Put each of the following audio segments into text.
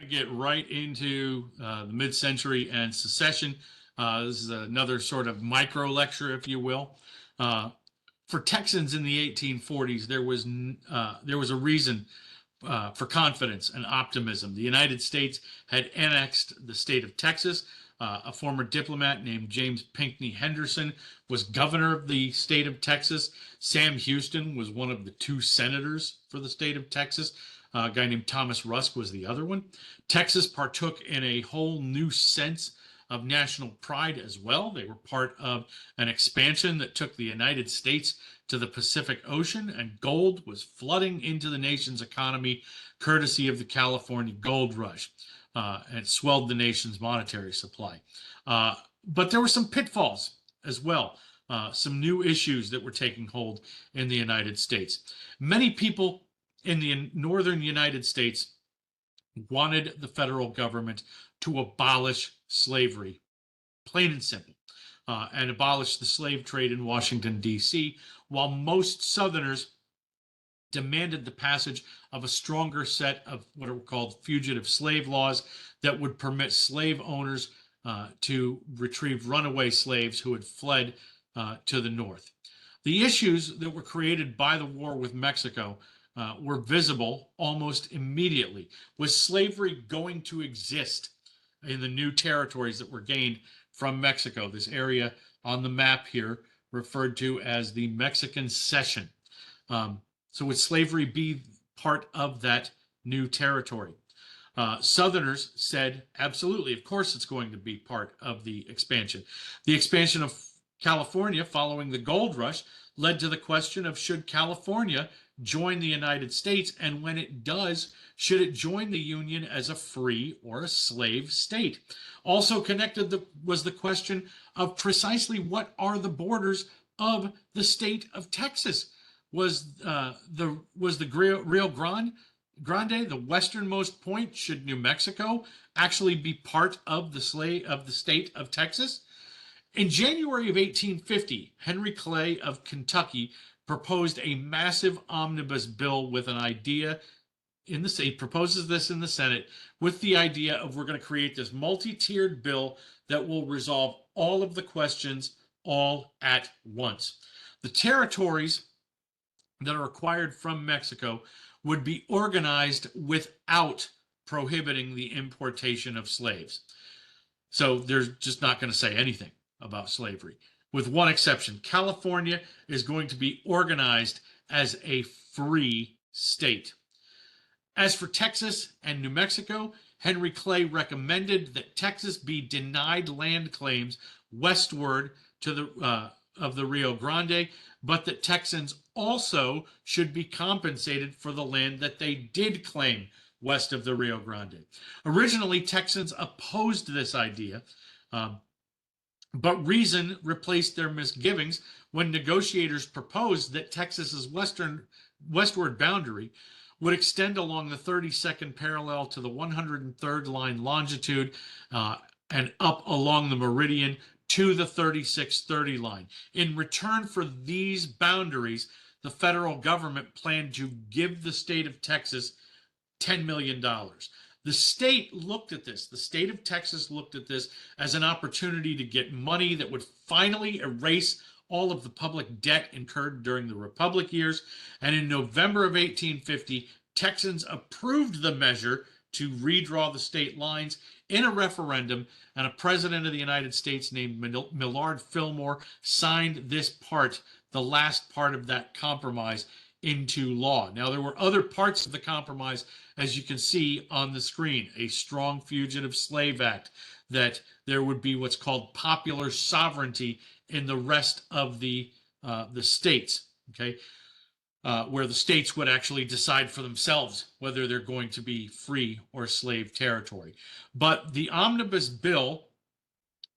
Get right into the mid-century and secession. This is another sort of micro lecture, if you will. Uh, for Texans in the 1840s, there was a reason for confidence and optimism. The United States had annexed the state of Texas. A former diplomat named James Pinckney Henderson was governor of the state of Texas. Sam Houston was one of the two senators for the state of Texas. A guy named Thomas Rusk was the other one. Texas partook in a whole new sense of national pride as well. They were part of an expansion that took the United States to the Pacific Ocean, and gold was flooding into the nation's economy courtesy of the California gold rush, and swelled the nation's monetary supply. But there were some pitfalls as well, some new issues that were taking hold in the United States. Many people in the northern United States wanted the federal government to abolish slavery, plain and simple, and abolish the slave trade in Washington, D.C., while most Southerners demanded the passage of a stronger set of what are called fugitive slave laws that would permit slave owners to retrieve runaway slaves who had fled to the north. The issues that were created by the war with Mexico were visible almost immediately. Was slavery going to exist in the new territories that were gained from Mexico? This area on the map here referred to as the Mexican Cession. So would slavery be part of that new territory? Southerners said, absolutely, of course it's going to be part of the expansion. The expansion of California following the gold rush led to the question of, should California join the United States, and when it does, should it join the Union as a free or a slave state? Also connected was the question of precisely what are the borders of the state of Texas. Was the Rio Grande the westernmost point? Should New Mexico actually be part of the state of Texas? In January of 1850, Henry Clay of Kentucky proposed a massive omnibus bill with an idea in the state. He proposes this in the Senate with the idea of, we're going to create this multi-tiered bill that will resolve all of the questions all at once. The territories that are acquired from Mexico would be organized without prohibiting the importation of slaves. So they're just not going to say anything about slavery. With one exception, California is going to be organized as a free state. As for Texas and New Mexico, Henry Clay recommended that Texas be denied land claims westward to of the Rio Grande, but that Texans also should be compensated for the land that they did claim west of the Rio Grande. Originally, Texans opposed this idea, but reason replaced their misgivings when negotiators proposed that Texas's westward boundary would extend along the 32nd parallel to the 103rd line longitude, and up along the meridian to the 3630 line. In return for these boundaries, the federal government planned to give the state of Texas $10 million. The state looked at this, the state of Texas looked at this as an opportunity to get money that would finally erase all of the public debt incurred during the Republic years. And in November of 1850, Texans approved the measure to redraw the state lines in a referendum, and a president of the United States named Millard Fillmore signed this part, the last part of that compromise, into law. Now, there were other parts of the compromise, as you can see on the screen. A strong fugitive slave act, that there would be what's called popular sovereignty in the rest of the states, okay, where the states would actually decide for themselves whether they're going to be free or slave territory. But the omnibus bill,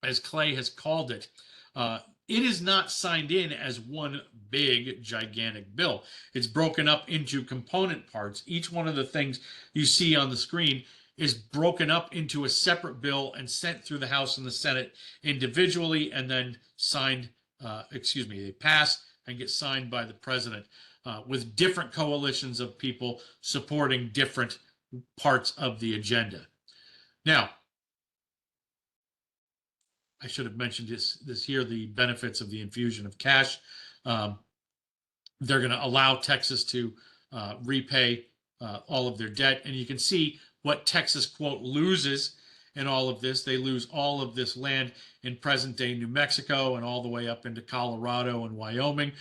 as Clay has called it, it is not signed in as one big, gigantic bill. It's broken up into component parts. Each one of the things you see on the screen is broken up into a separate bill and sent through the House and the Senate individually, and then signed, they pass and get signed by the president, with different coalitions of people supporting different parts of the agenda. Now, I should have mentioned this here, the benefits of the infusion of cash. Um, they're going to allow Texas to repay all of their debt. And you can see what Texas, quote, loses in all of this. They lose all of this land in present day New Mexico and all the way up into Colorado and Wyoming.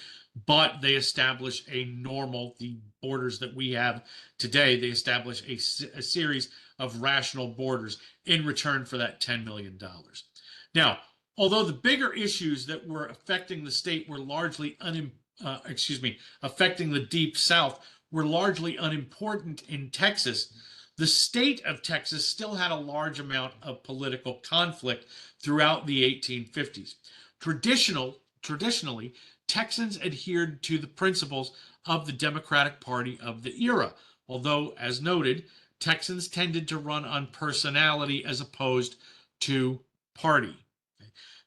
But they establish the borders that we have today, they establish a series of rational borders in return for that $10 million. Now, although the bigger issues that were affecting the state were largely affecting the Deep South were largely unimportant in Texas, the state of Texas still had a large amount of political conflict throughout the 1850s. Traditionally, Texans adhered to the principles of the Democratic Party of the era, although, as noted, Texans tended to run on personality as opposed to party.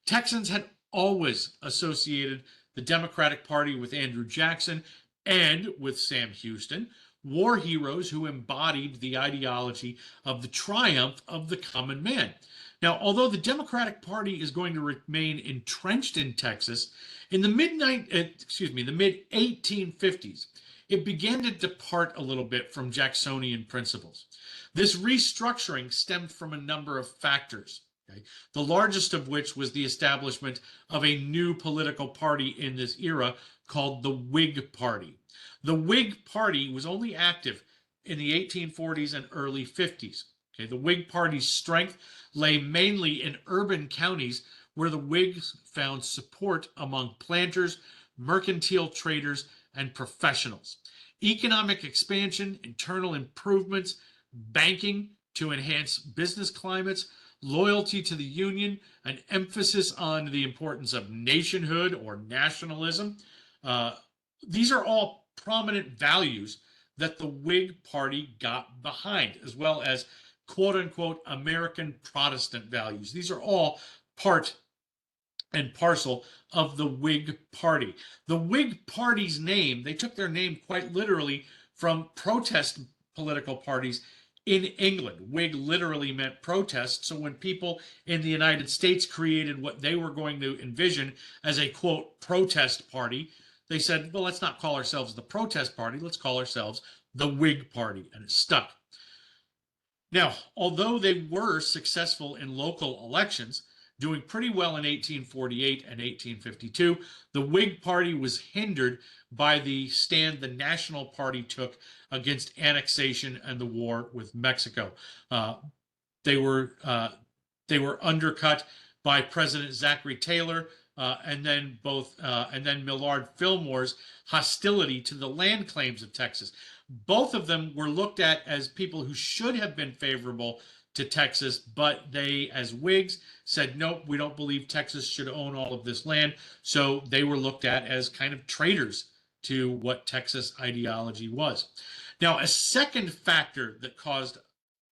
Texans had always associated the Democratic Party with Andrew Jackson and with Sam Houston, war heroes who embodied the ideology of the triumph of the common man. Now, although the Democratic Party is going to remain entrenched in Texas, in the mid 1850s, it began to depart a little bit from Jacksonian principles. This restructuring stemmed from a number of factors. Okay? The largest of which was the establishment of a new political party in this era called the Whig Party. The Whig Party was only active in the 1840s and early 50s. Okay? The Whig Party's strength lay mainly in urban counties where the Whigs found support among planters, mercantile traders, and professionals. Economic expansion, internal improvements, banking to enhance business climates, loyalty to the Union, an emphasis on the importance of nationhood or nationalism. These are all prominent values that the Whig Party got behind, as well as quote unquote American Protestant values. These are all part and parcel of the Whig Party. The Whig Party's name, they took their name quite literally from protest political parties in England. Whig literally meant protest. So when people in the United States created what they were going to envision as a quote protest party, they said, well, let's not call ourselves the protest party, let's call ourselves the Whig Party, and it stuck. Now, although they were successful in local elections, doing pretty well in 1848 and 1852, the Whig Party was hindered by the stand the National Party took against annexation and the war with Mexico. They were undercut by President Zachary Taylor and then Millard Fillmore's hostility to the land claims of Texas. Both of them were looked at as people who should have been favorable to Texas, but they, as Whigs, said, nope, we don't believe Texas should own all of this land. So they were looked at as kind of traitors to what Texas ideology was. Now, a second factor that caused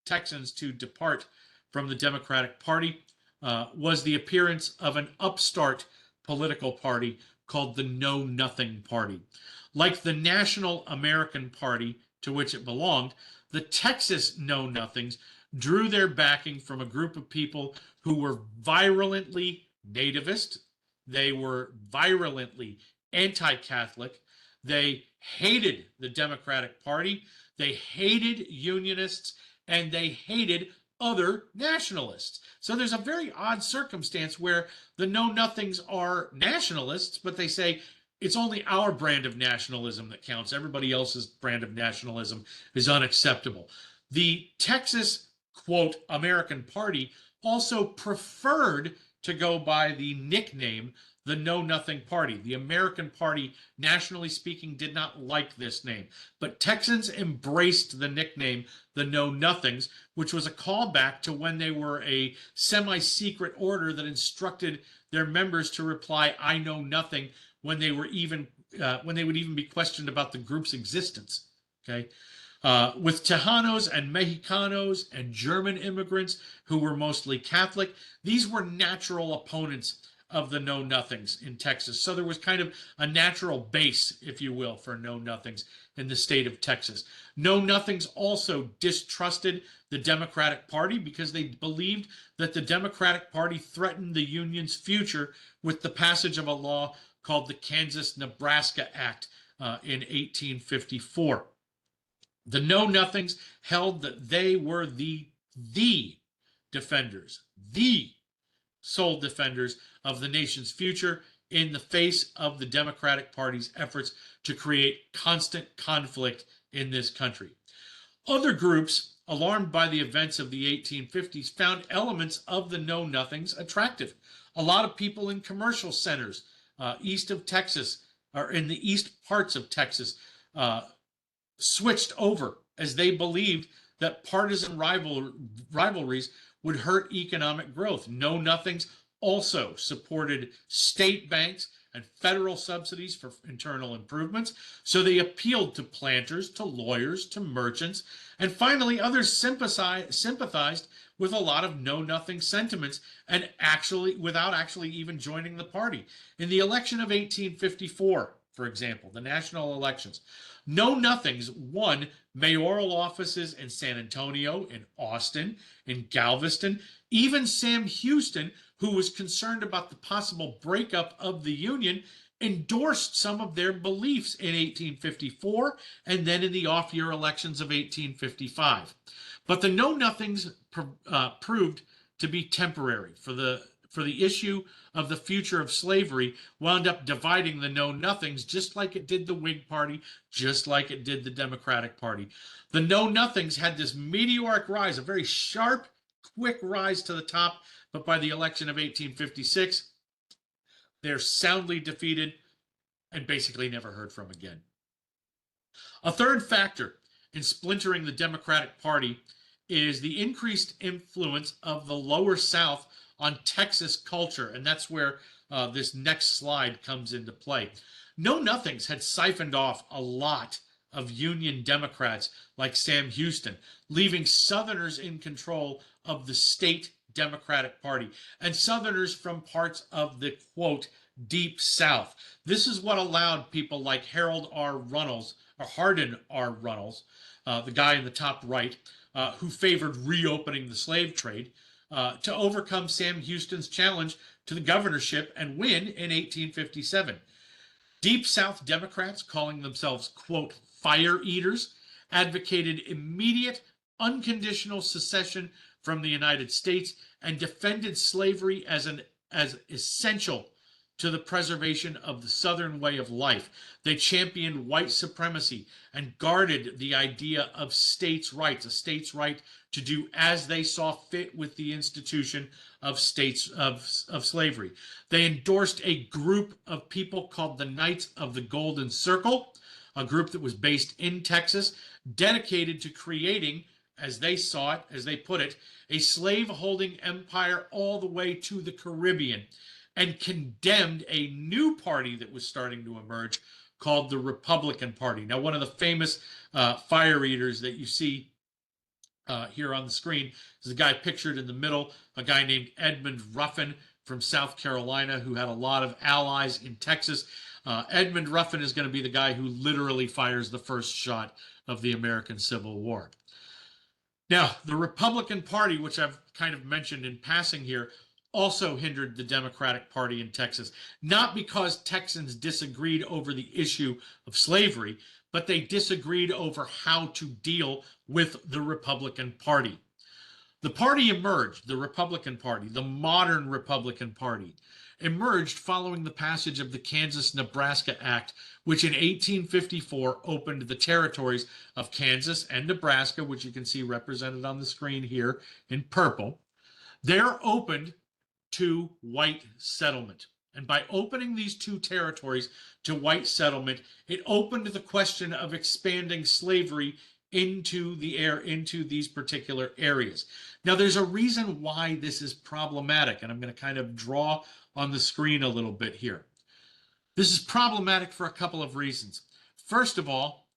Texans to depart from the Democratic Party was the appearance of an upstart political party called the Know Nothing Party. Like the National American Party, to which it belonged, the Texas Know Nothings drew their backing from a group of people who were virulently nativist, they were virulently anti-Catholic, they hated the Democratic Party, they hated Unionists, and they hated other nationalists. So there's a very odd circumstance where the Know Nothings are nationalists, but they say it's only our brand of nationalism that counts. Everybody else's brand of nationalism is unacceptable. The Texas, quote, American Party also preferred to go by the nickname the Know Nothing Party. The American Party, nationally speaking, did not like this name, but Texans embraced the nickname the Know Nothings, which was a callback to when they were a semi-secret order that instructed their members to reply, I know nothing, when they would even be questioned about the group's existence. Okay. With Tejanos and Mexicanos and German immigrants who were mostly Catholic, these were natural opponents of the Know Nothings in Texas. So there was kind of a natural base, if you will, for Know Nothings in the state of Texas. Know Nothings also distrusted the Democratic Party because they believed that the Democratic Party threatened the Union's future with the passage of a law called the Kansas-Nebraska Act in 1854. The Know Nothings held that they were the defenders, the sole defenders of the nation's future in the face of the Democratic Party's efforts to create constant conflict in this country. Other groups, alarmed by the events of the 1850s, found elements of the Know Nothings attractive. A lot of people in commercial centers east of Texas, or in the east parts of Texas, switched over as they believed that partisan rivalries would hurt economic growth. Know Nothings also supported state banks and federal subsidies for internal improvements. So they appealed to planters, to lawyers, to merchants, and finally others sympathized with a lot of Know Nothing sentiments and without actually even joining the party. In the election of 1854, for example, the national elections, Know Nothings won mayoral offices in San Antonio, in Austin, in Galveston. Even Sam Houston, who was concerned about the possible breakup of the Union, endorsed some of their beliefs in 1854 and then in the off-year elections of 1855. But the Know Nothings proved to be temporary. For the issue of the future of slavery wound up dividing the Know Nothings, just like it did the Whig Party, just like it did the Democratic Party. The Know Nothings had this meteoric rise, a very sharp, quick rise to the top, but by the election of 1856, they're soundly defeated and basically never heard from again. A third factor in splintering the Democratic Party is the increased influence of the Lower South on Texas culture, and that's where this next slide comes into play. Know Nothings had siphoned off a lot of Union Democrats like Sam Houston, leaving Southerners in control of the state Democratic Party and Southerners from parts of the, quote, Deep South. This is what allowed people like Harold R. Runnels, or Hardin R. Runnels, the guy in the top right, who favored reopening the slave trade, to overcome Sam Houston's challenge to the governorship and win in 1857. Deep South Democrats, calling themselves, quote, fire eaters, advocated immediate, unconditional secession from the United States and defended slavery as essential to the preservation of the Southern way of life. They championed white supremacy and guarded the idea of states' rights, a state's right to do as they saw fit with the institution of slavery. They endorsed a group of people called the Knights of the Golden Circle, a group that was based in Texas, dedicated to creating, as they saw it, as they put it, a slave-holding empire all the way to the Caribbean, and condemned a new party that was starting to emerge called the Republican Party. Now, one of the famous fire eaters that you see here on the screen is a guy pictured in the middle, a guy named Edmund Ruffin from South Carolina, who had a lot of allies in Texas. Edmund Ruffin is going to be the guy who literally fires the first shot of the American Civil War. Now, the Republican Party, which I've kind of mentioned in passing here, also hindered the Democratic Party in Texas, not because Texans disagreed over the issue of slavery, but they disagreed over how to deal with the Republican Party. The party emerged, the Republican Party, the modern Republican Party, emerged following the passage of the Kansas-Nebraska Act, which in 1854 opened the territories of Kansas and Nebraska, which you can see represented on the screen here in purple. They're opened to white settlement. And by opening these two territories to white settlement, it opened the question of expanding slavery into these particular areas. Now, there's a reason why this is problematic, and I'm going to kind of draw on the screen a little bit here. This is problematic for a couple of reasons. First of all,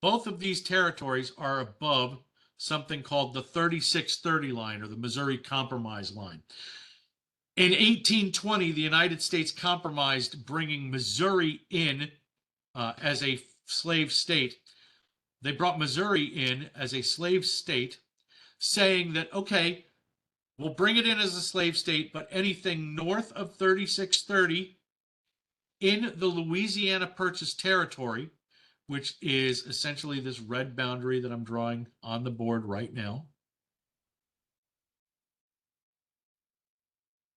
both of these territories are above something called the 3630 line, or the Missouri Compromise line. In 1820, the United States compromised, bringing Missouri in as a slave state. They brought Missouri in as a slave state, saying that, okay, we'll bring it in as a slave state, but anything north of 3630 in the Louisiana Purchase territory, which is essentially this red boundary that I'm drawing on the board right now.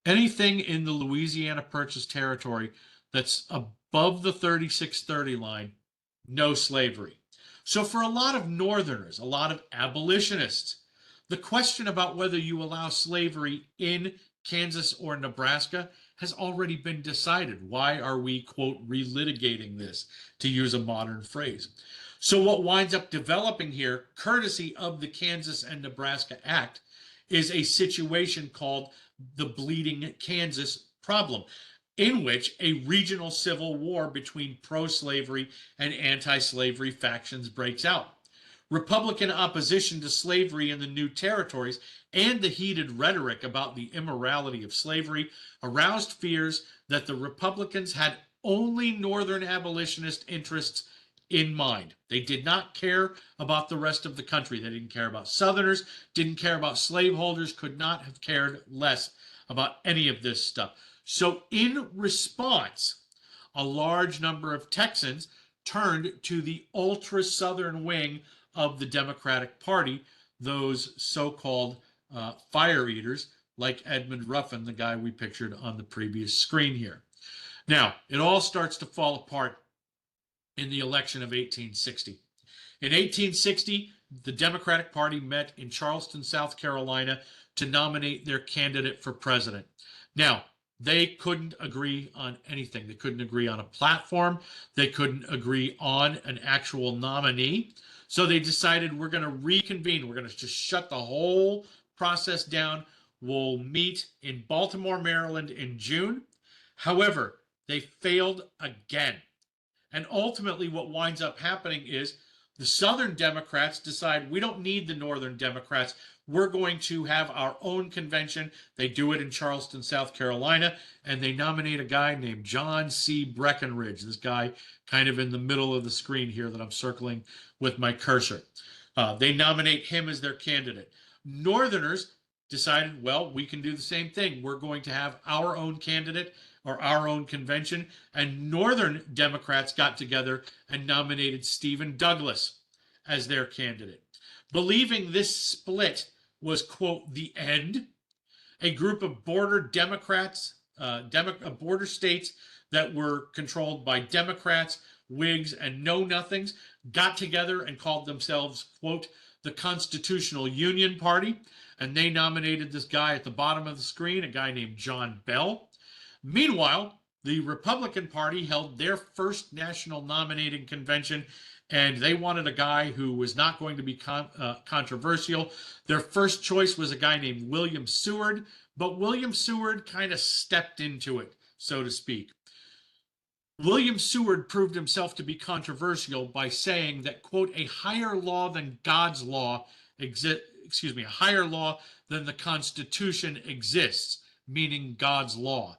Anything in the Louisiana Purchase territory that's above the 3630 line, no slavery. So for a lot of Northerners, a lot of abolitionists, the question about whether you allow slavery in Kansas or Nebraska has already been decided. Why are we, quote, relitigating this, to use a modern phrase? So what winds up developing here, courtesy of the Kansas and Nebraska Act, is a situation called the Bleeding Kansas problem, in which a regional civil war between pro-slavery and anti-slavery factions breaks out. Republican opposition to slavery in the new territories and the heated rhetoric about the immorality of slavery aroused fears that the Republicans had only Northern abolitionist interests in mind. They did not care about the rest of the country. They didn't care about Southerners, didn't care about slaveholders, could not have cared less about any of this stuff. So in response, a large number of Texans turned to the ultra-Southern wing of the Democratic Party, those so-called fire eaters, like Edmund Ruffin, the guy we pictured on the previous screen here. Now, it all starts to fall apart in the election of 1860. In 1860, the Democratic Party met in Charleston, South Carolina, to nominate their candidate for president. Now, they couldn't agree on anything. They couldn't agree on a platform. They couldn't agree on an actual nominee. So they decided, we're going to reconvene. We're going to just shut the whole process down. We'll meet in Baltimore, Maryland in June. However, they failed again. And ultimately, what winds up happening is the Southern Democrats decide, we don't need the Northern Democrats. We're going to have our own convention. They do it in Charleston, South Carolina, and they nominate a guy named John C. Breckinridge, this guy kind of in the middle of the screen here that I'm circling with my cursor. They nominate him as their candidate. Northerners decided, well, we can do the same thing. We're going to have our own candidate or our own convention, and Northern Democrats got together and nominated Stephen Douglas as their candidate. Believing this split was, quote, the end, a group of border Democrats, border states that were controlled by Democrats, Whigs, and Know-Nothings got together and called themselves, quote, the Constitutional Union Party, and they nominated this guy at the bottom of the screen, a guy named John Bell. Meanwhile, the Republican Party held their first national nominating convention, and they wanted a guy who was not going to be controversial. Their first choice was a guy named William Seward, but William Seward kind of stepped into it, so to speak. William Seward proved himself to be controversial by saying that, quote, a higher law than God's law a higher law than the Constitution exists, meaning God's law.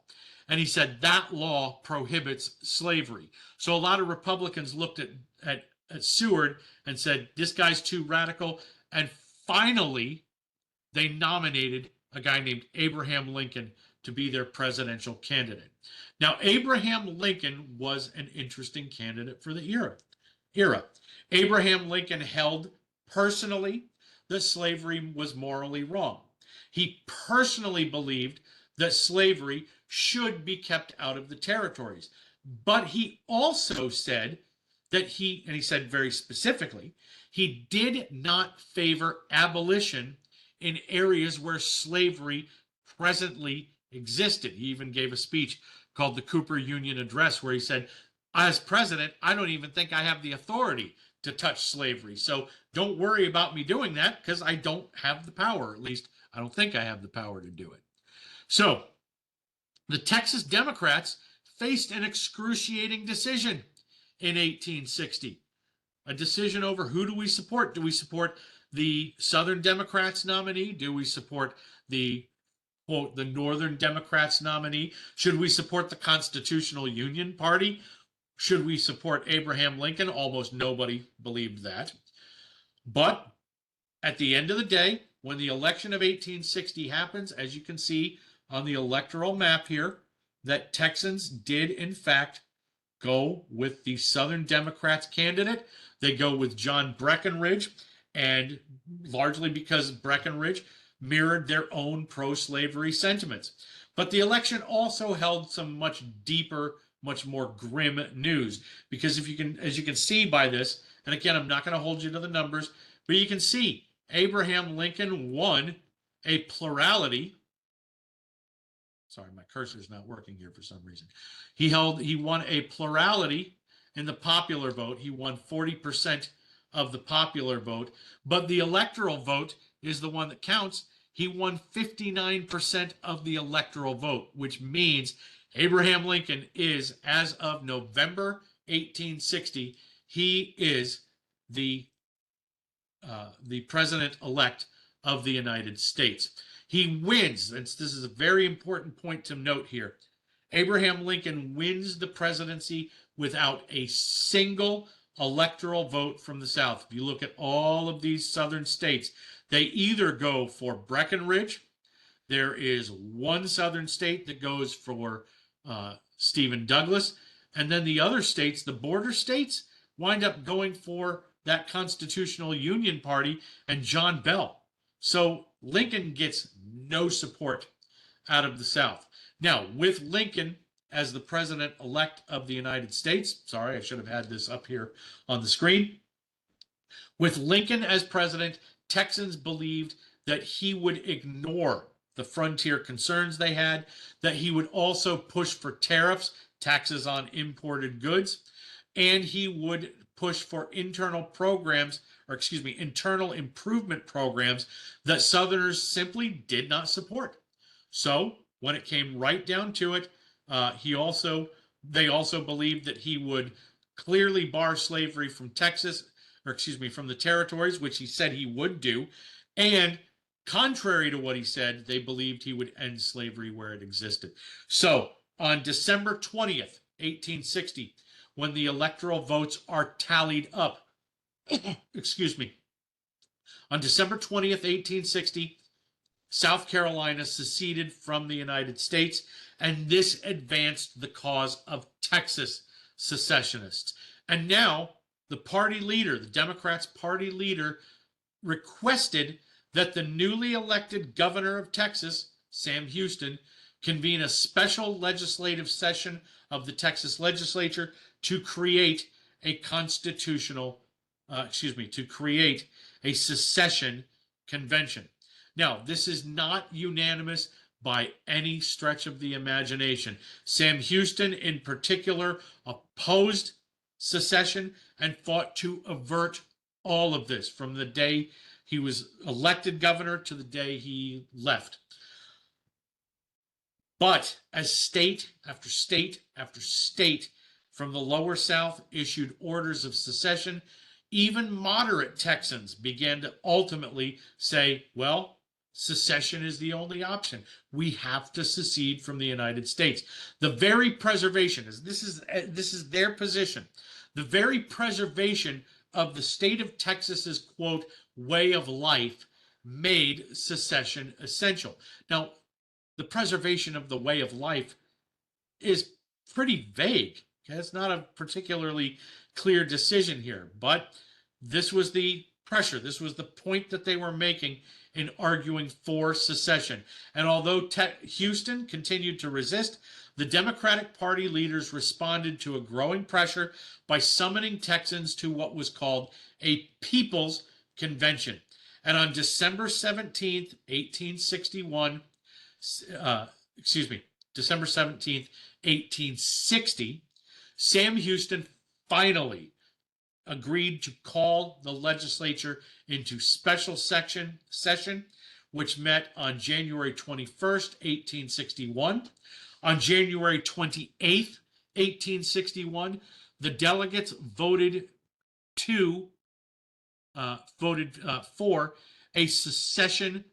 And he said that law prohibits slavery. So a lot of Republicans looked at Seward and said, this guy's too radical. And finally, they nominated a guy named Abraham Lincoln to be their presidential candidate. Now, Abraham Lincoln was an interesting candidate for the era. Abraham Lincoln held personally that slavery was morally wrong. He personally believed that slavery should be kept out of the territories. But he also said that he said very specifically, he did not favor abolition in areas where slavery presently existed. He even gave a speech called the Cooper Union Address, where he said, as president, I don't even think I have the authority to touch slavery. So don't worry about me doing that, because I don't have the power. At least I don't think I have the power to do it. So the Texas Democrats faced an excruciating decision in 1860. A decision over who do we support? Do we support the Southern Democrats nominee? Do we support the quote, the Northern Democrats nominee? Should we support the Constitutional Union Party? Should we support Abraham Lincoln? Almost nobody believed that. But at the end of the day, when the election of 1860 happens, as you can see on the electoral map here, that Texans did, in fact, go with the Southern Democrats candidate. They go with John Breckinridge, and largely because Breckinridge mirrored their own pro-slavery sentiments. But the election also held some much deeper, much more grim news, because if you can, as you can see by this, and again, I'm not going to hold you to the numbers, but you can see Abraham Lincoln won a plurality. Sorry, my cursor is not working here for some reason. He won a plurality in the popular vote. He won 40% of the popular vote, but the electoral vote is the one that counts. He won 59% of the electoral vote, which means Abraham Lincoln is, as of November 1860, he is the president-elect of the United States. He wins. This is a very important point to note here. Abraham Lincoln wins the presidency without a single electoral vote from the South. If you look at all of these southern states, they either go for Breckinridge. There is one southern state that goes for Stephen Douglas. And then the other states, the border states, wind up going for that Constitutional Union Party and John Bell. So Lincoln gets no support out of the South. Now, with Lincoln as the president-elect of the United States, sorry, I should have had this up here on the screen. With Lincoln as president, Texans believed that he would ignore the frontier concerns they had, that he would also push for tariffs, taxes on imported goods, and he would push for internal improvement programs that Southerners simply did not support. So when it came right down to it, they also believed that he would clearly bar slavery from from the territories, which he said he would do. And contrary to what he said, they believed he would end slavery where it existed. So on December 20th, 1860, when the electoral votes are tallied up, on December 20th, 1860, South Carolina seceded from the United States, and this advanced the cause of Texas secessionists. And now the party leader, the Democrats' party leader, requested that the newly elected governor of Texas, Sam Houston, convene a special legislative session of the Texas legislature to create a a secession convention. Now, this is not unanimous by any stretch of the imagination. Sam Houston, in particular, opposed secession and fought to avert all of this from the day he was elected governor to the day he left. But as state after state after state from the lower South issued orders of secession, even moderate Texans began to ultimately say, well, secession is the only option. We have to secede from the United States. The very preservation, this is their position, the very preservation of the state of Texas's, quote, way of life made secession essential. Now, the preservation of the way of life is pretty vague. Okay? It's not a particularly clear decision here, but this was the pressure. This was the point that they were making in arguing for secession. And although Houston continued to resist, the Democratic Party leaders responded to a growing pressure by summoning Texans to what was called a People's Convention. And on December 17th, 1861, December 17th, 1860, Sam Houston finally agreed to call the legislature into special session, which met on January 21st, 1861. On January 28th, 1861, the delegates voted for a secession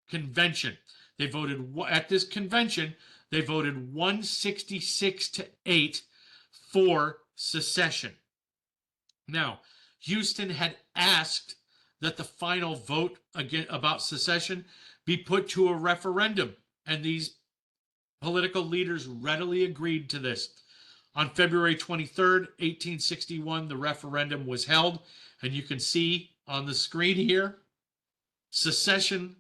convention. They voted at this convention, they voted 166 to 8 for secession. Now, Houston had asked that the final vote again about secession be put to a referendum, and these political leaders readily agreed to this. On February 23rd, 1861, the referendum was held, and you can see on the screen here, secession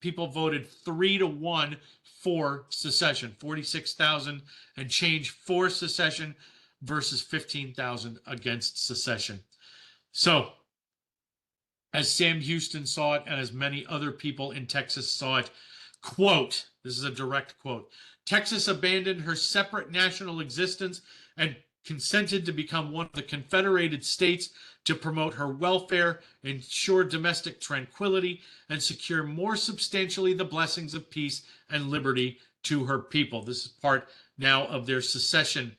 people voted 3-1 for secession, 46,000 and change for secession versus 15,000 against secession. So, as Sam Houston saw it, and as many other people in Texas saw it, quote, this is a direct quote, Texas abandoned her separate national existence and consented to become one of the confederated states to promote her welfare, ensure domestic tranquility, and secure more substantially the blessings of peace and liberty to her people. This is part now of their secession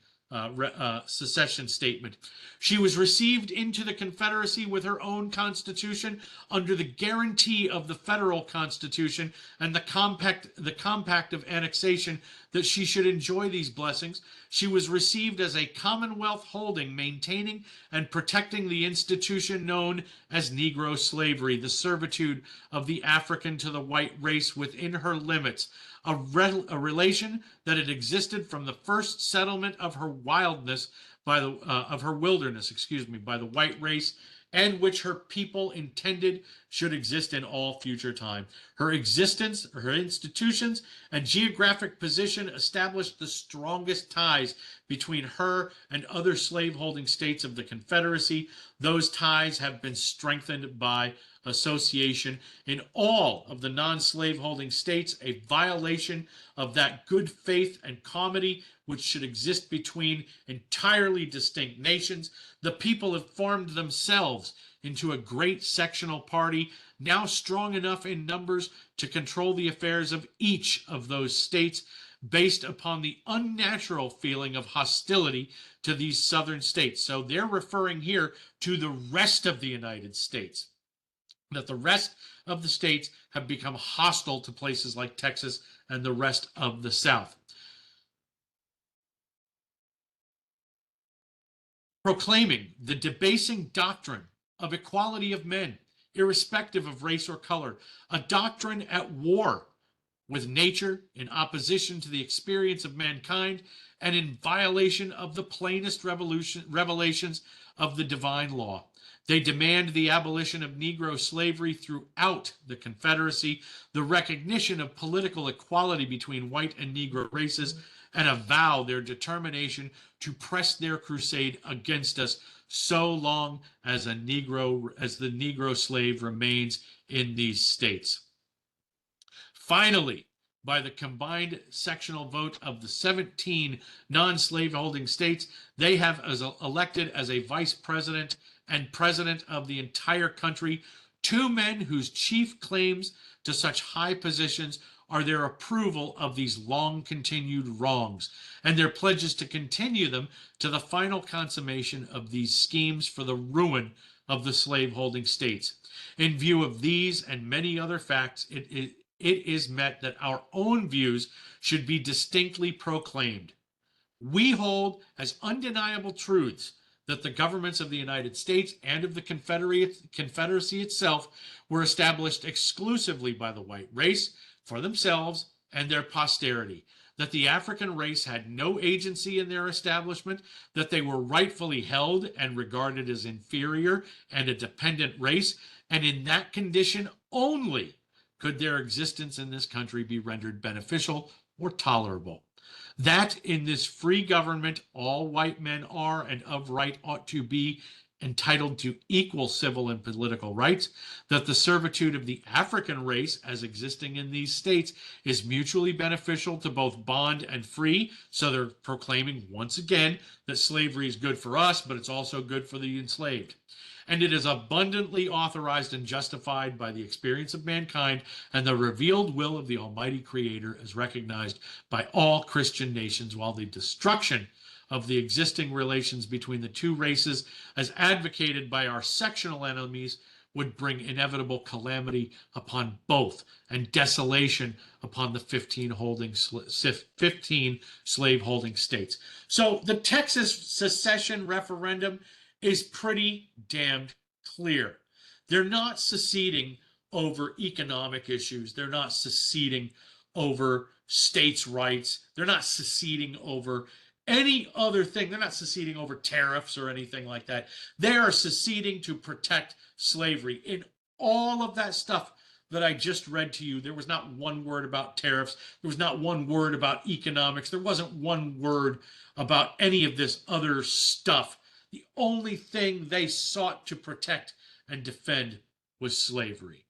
statement. She was received into the Confederacy with her own constitution under the guarantee of the federal constitution and the compact of annexation that she should enjoy these blessings. She was received as a commonwealth holding, maintaining, and protecting the institution known as Negro slavery, the servitude of the African to the white race within her limits, a relation that had existed from the first settlement of her wilderness by the white race, and which her people intended should exist in all future time. Her existence, her institutions, and geographic position established the strongest ties between her and other slaveholding states of the Confederacy. Those ties have been strengthened by association in all of the non-slaveholding states, a violation of that good faith and comity which should exist between entirely distinct nations. The people have formed themselves into a great sectional party, now strong enough in numbers to control the affairs of each of those states, based upon the unnatural feeling of hostility to these southern states. So they're referring here to the rest of the United States, that the rest of the states have become hostile to places like Texas and the rest of the South. Proclaiming the debasing doctrine of equality of men, irrespective of race or color, a doctrine at war with nature, in opposition to the experience of mankind, and in violation of the plainest revelations of the divine law. They demand the abolition of Negro slavery throughout the Confederacy, the recognition of political equality between white and Negro races, and avow their determination to press their crusade against us so long as the Negro slave remains in these states. Finally, by the combined sectional vote of the 17 non-slaveholding states, they have elected as a vice president and president of the entire country two men whose chief claims to such high positions are their approval of these long-continued wrongs, and their pledges to continue them to the final consummation of these schemes for the ruin of the slaveholding states. In view of these and many other facts, it is met that our own views should be distinctly proclaimed. We hold as undeniable truths that the governments of the United States and of the Confederacy itself were established exclusively by the white race, for themselves and their posterity, that the African race had no agency in their establishment, that they were rightfully held and regarded as inferior and a dependent race, and in that condition only could their existence in this country be rendered beneficial or tolerable. That in this free government all white men are and of right ought to be entitled to equal civil and political rights, that the servitude of the African race as existing in these states is mutually beneficial to both bond and free. So they're proclaiming once again that slavery is good for us, but it's also good for the enslaved. And it is abundantly authorized and justified by the experience of mankind and the revealed will of the Almighty Creator as recognized by all Christian nations, while the destruction of the existing relations between the two races as advocated by our sectional enemies would bring inevitable calamity upon both and desolation upon the 15 slave-holding states. So the Texas secession referendum is pretty damned clear. They're not seceding over economic issues. They're not seceding over states' rights. They're not seceding over any other thing. They're not seceding over tariffs or anything like that. They are seceding to protect slavery. In all of that stuff that I just read to you, there was not one word about tariffs. There was not one word about economics. There wasn't one word about any of this other stuff. The only thing they sought to protect and defend was slavery.